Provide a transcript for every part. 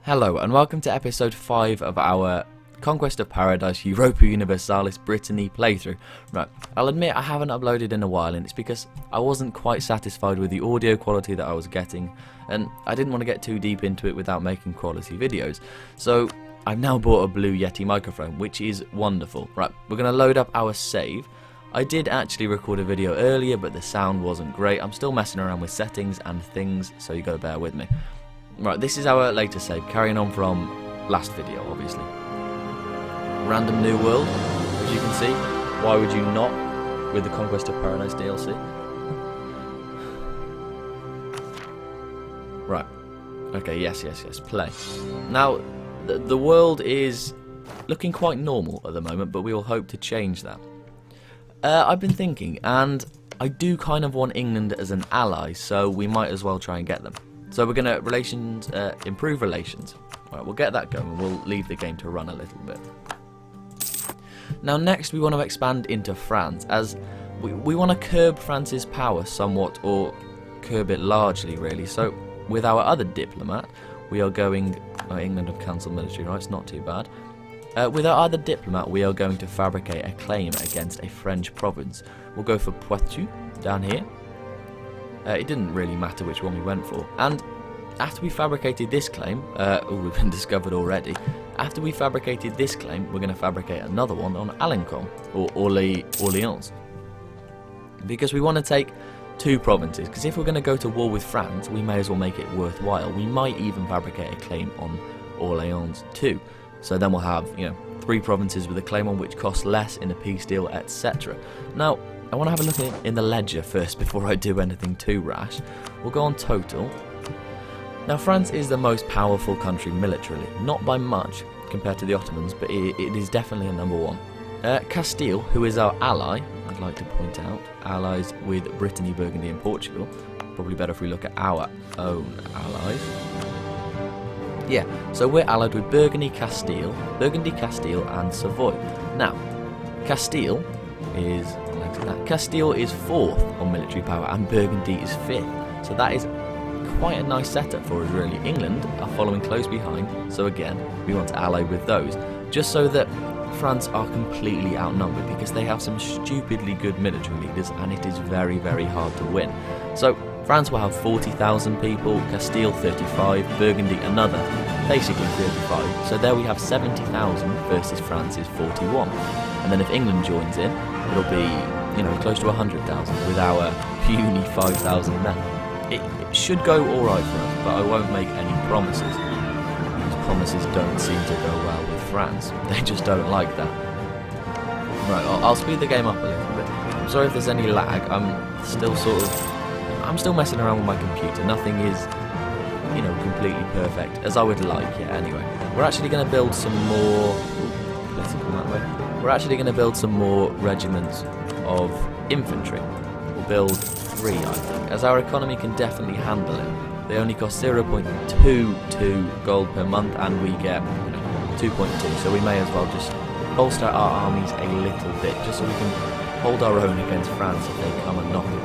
Hello and welcome to episode 5 of our Conquest of Paradise Europa Universalis Brittany playthrough. Right, I'll admit I haven't uploaded in a while, and it's because I wasn't quite satisfied with the audio quality that I was getting, and I didn't want to get too deep into it without making quality videos. So I've now bought a Blue Yeti microphone, which is wonderful. Right, we're going to load up our save. I did actually record a video earlier, but the sound wasn't great. I'm still messing around with settings and things, so you got to bear with me. Right, this is our latest save, carrying on from last video, obviously. Random new world, as you can see. Why would you not with the Conquest of Paradise DLC? Right. Okay, yes, play. Now, the world is looking quite normal at the moment, but we will hope to change that. I've been thinking, and I do kind of want England as an ally, so we might as well try and get them. So we're going to improve relations. Right, we'll get that going. We'll leave the game to run a little bit. Now next we want to expand into France, as we want to curb France's power somewhat, or curb it largely really. So with our other diplomat, we are going... England have cancelled military rights, not too bad. With our other diplomat, we are going to fabricate a claim against a French province. We'll go for Poitou, down here. It didn't really matter which one we went for. And after we fabricated this claim, we've been discovered already. After we fabricated this claim, we're going to fabricate another one on Alencon, or Orléans. Because we want to take two provinces, because if we're going to go to war with France, we may as well make it worthwhile. We might even fabricate a claim on Orléans too. So then we'll have, 3 provinces with a claim on which costs less in a peace deal, etc. Now, I want to have a look in the ledger first before I do anything too rash. We'll go on total. Now France is the most powerful country militarily, not by much compared to the Ottomans, but it is definitely a number 1. Castile, who is our ally, I'd like to point out, allies with Brittany, Burgundy and Portugal. Probably better if we look at our own allies. Yeah, so we're allied with Burgundy, Castile and Savoy. Now, Castile is 4th on military power and Burgundy is 5th. So that is quite a nice setup for us really. England are following close behind, so again, we want to ally with those, just so that France are completely outnumbered, because they have some stupidly good military leaders and it is very, very hard to win. So France will have 40,000 people, Castile 35, Burgundy another, basically 35. So there we have 70,000 versus France's 41. And then if England joins in, it'll be, close to 100,000 with our puny 5,000 men. It should go alright for us, but I won't make any promises. These promises don't seem to go well with France. They just don't like that. Right, I'll speed the game up a little bit. I'm sorry if there's any lag. I'm still messing around with my computer. Nothing is, completely perfect, as I would like, anyway. We're actually going to build some more... political that way. We're actually going to build some more regiments of infantry. We'll build 3, I think, as our economy can definitely handle it. They only cost 0.22 gold per month, and we get 2.2, so we may as well just bolster our armies a little bit, just so we can hold our own against France if they come and knock it.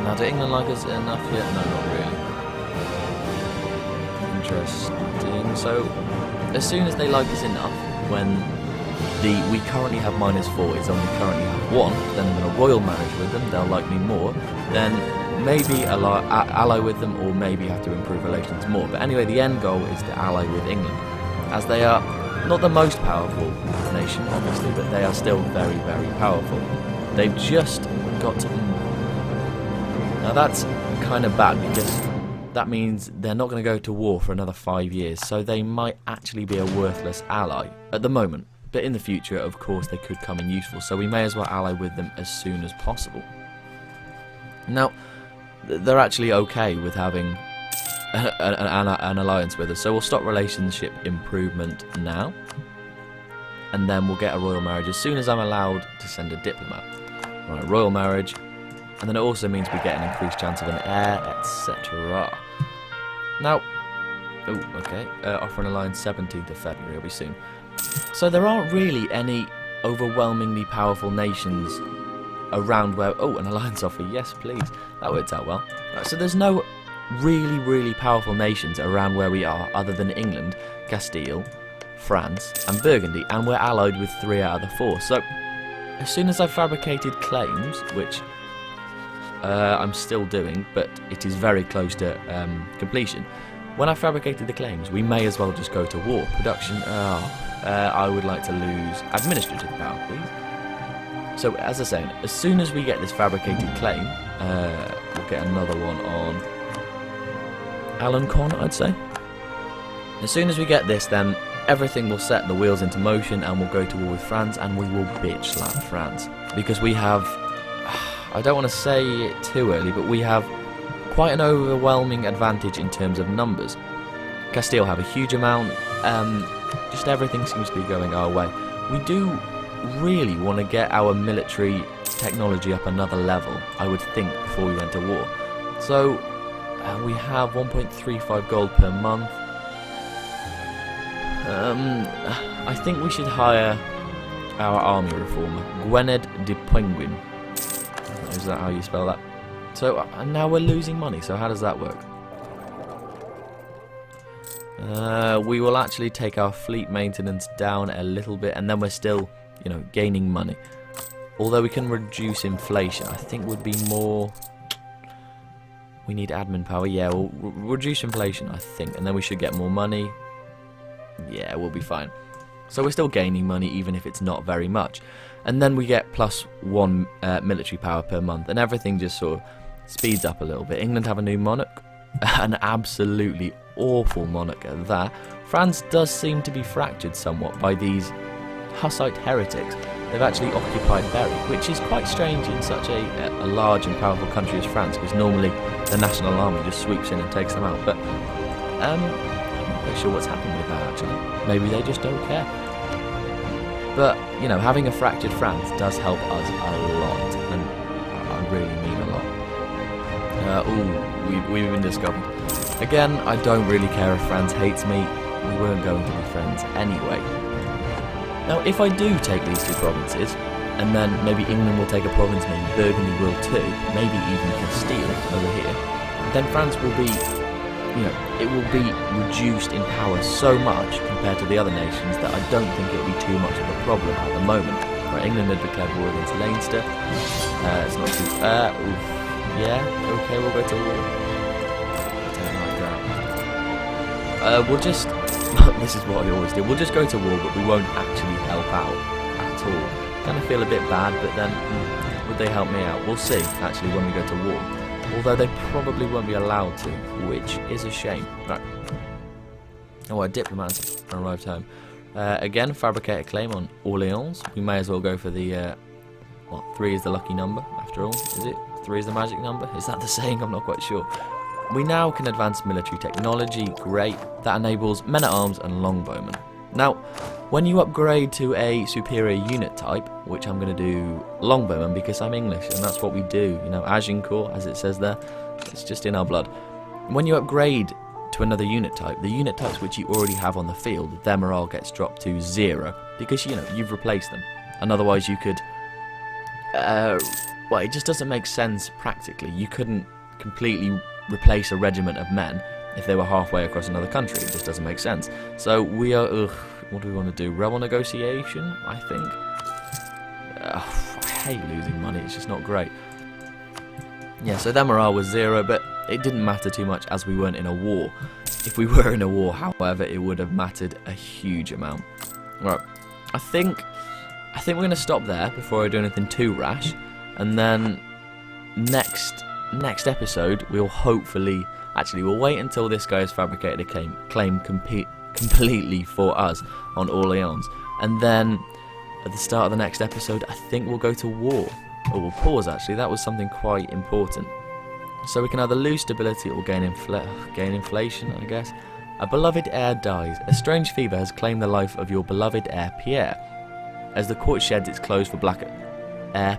Now, do England like us enough yet? No, not really. Interesting. So, as soon as they like us enough, when we currently have -4 is only currently have 1, then I'm going to royal marriage with them, they'll like me more, then maybe ally with them, or maybe have to improve relations more. But anyway, the end goal is to ally with England, as they are not the most powerful nation, obviously, but they are still very, very powerful. They've just got to... Now that's kind of bad, because that means they're not going to go to war for another 5 years, so they might actually be a worthless ally at the moment. But in the future, of course, they could come in useful, so we may as well ally with them as soon as possible. Now, they're actually okay with having an alliance with us, so we'll stop relationship improvement now, and then we'll get a royal marriage as soon as I'm allowed to send a diplomat. Right, royal marriage, and then it also means we get an increased chance of an heir, etc. Now, offer an alliance 17th of February, it'll be soon. So there aren't really any overwhelmingly powerful nations around where... Oh, an alliance offer, yes please. That worked out well. Right, so there's no really, really powerful nations around where we are, other than England, Castile, France, and Burgundy, and we're allied with 3 out of the 4. So, as soon as I've fabricated claims, which I'm still doing, but it is very close to completion, when I fabricated the claims, we may as well just go to war. Production, I would like to lose administrative power, please. So, as I say, as soon as we get this fabricated claim, we'll get another one on Alencon, I'd say. As soon as we get this, then everything will set the wheels into motion, and we'll go to war with France, and we will bitch slap France. Because we have, I don't want to say it too early, but we have quite an overwhelming advantage in terms of numbers. Castile have a huge amount, just everything seems to be going our way. We do really want to get our military technology up another level, I would think, before we went to war. So, we have 1.35 gold per month. I think we should hire our army reformer, Gwynedd de Penguin. Is that how you spell that? So, now we're losing money, so how does that work? We will actually take our fleet maintenance down a little bit, and then we're still, gaining money. Although we can reduce inflation, I think would be more... We need admin power, yeah, we'll reduce inflation, I think, and then we should get more money. Yeah, we'll be fine. So we're still gaining money, even if it's not very much. And then we get +1 military power per month, and everything just sort of speeds up a little bit. England have a new monarch, an absolutely awful monarch at that. France does seem to be fractured somewhat by these Hussite heretics. They've actually occupied Berry, which is quite strange in such a large and powerful country as France, because normally the National Army just sweeps in and takes them out. But I'm not quite sure what's happened with that, actually. Maybe they just don't care. But, having a fractured France does help us a lot, and I really mean a lot. We've been discovered. Again, I don't really care if France hates me. We weren't going to be friends anyway. Now, if I do take these 2 provinces, and then maybe England will take a province, maybe Burgundy will too, maybe even Castile over here, then France will be, it will be reduced in power so much compared to the other nations that I don't think it'll be too much of a problem at the moment. Right, England had declared war against Leinster. It's not too... yeah, okay, we'll go to war. I don't like that. We'll just... this is what I always do. We'll just go to war, but we won't actually help out at all. Kind of feel a bit bad, but then would they help me out? We'll see, actually, when we go to war. Although they probably won't be allowed to, which is a shame. Right. Oh, our diplomats arrived home. Again, fabricate a claim on Orleans. We may as well go for the... 3 is the lucky number, after all. Is it? 3 is the magic number? Is that the saying? I'm not quite sure. We now can advance military technology, great. That enables men-at-arms and longbowmen. Now, when you upgrade to a superior unit type, which I'm going to do longbowmen because I'm English, and that's what we do, Agincourt, as it says there, it's just in our blood. When you upgrade to another unit type, the unit types which you already have on the field, their morale gets dropped to 0, because, you've replaced them. And otherwise you could, it just doesn't make sense practically. You couldn't completely replace a regiment of men if they were halfway across another country. It just doesn't make sense. So we are... what do we want to do? Rebel negotiation, I think. I hate losing money. It's just not great. Yeah, so their morale was 0, but it didn't matter too much as we weren't in a war. If we were in a war, however, it would have mattered a huge amount. Right, I think we're going to stop there before I do anything too rash, and then next episode we'll hopefully... Actually, we'll wait until this guy has fabricated a claim completely for us on Orleans. And then, at the start of the next episode, I think we'll go to war. Or we'll pause, actually. That was something quite important. So we can either lose stability or gain inflation, I guess. A beloved heir dies. A strange fever has claimed the life of your beloved heir, Pierre. As the court sheds its clothes for blacker...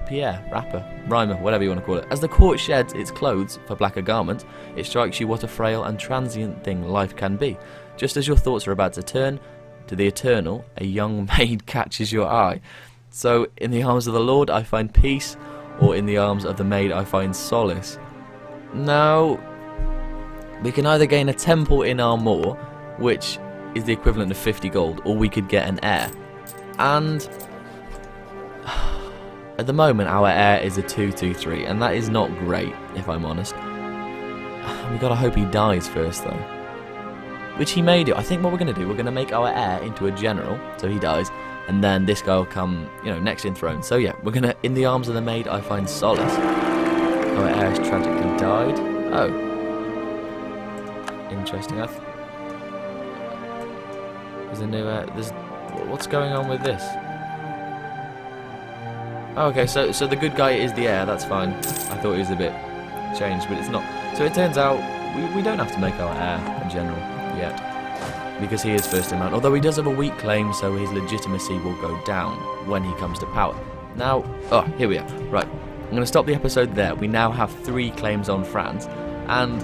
Pierre, rapper, rhymer, whatever you want to call it. As the court sheds its clothes for blacker garments, it strikes you what a frail and transient thing life can be. Just as your thoughts are about to turn to the eternal, a young maid catches your eye. So, in the arms of the Lord I find peace, or in the arms of the maid I find solace. Now, We can either gain a temple in Armor, which is the equivalent of 50 gold, or we could get an heir. And at the moment, our heir is a 223, and that is not great, if I'm honest. We gotta hope he dies first, though. Which he may do. I think what we're gonna do, we're gonna make our heir into a general, so he dies, and then this guy will come, you know, next in throne. So yeah, we're gonna, in the arms of the maid, I find solace. Our heir has tragically died. Oh. Interesting. There's a new heir. What's going on with this? Oh, okay, so the good guy is the heir, that's fine. I thought he was a bit changed, but it's not. So it turns out we don't have to make our heir a general yet, because he is first in line. Although he does have a weak claim, so his legitimacy will go down when he comes to power. Now, oh, here we are. Right, I'm going to stop the episode there. We now have 3 claims on France, and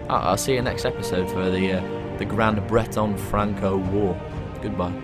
I'll see you next episode for the Grand Breton-Franco War. Goodbye.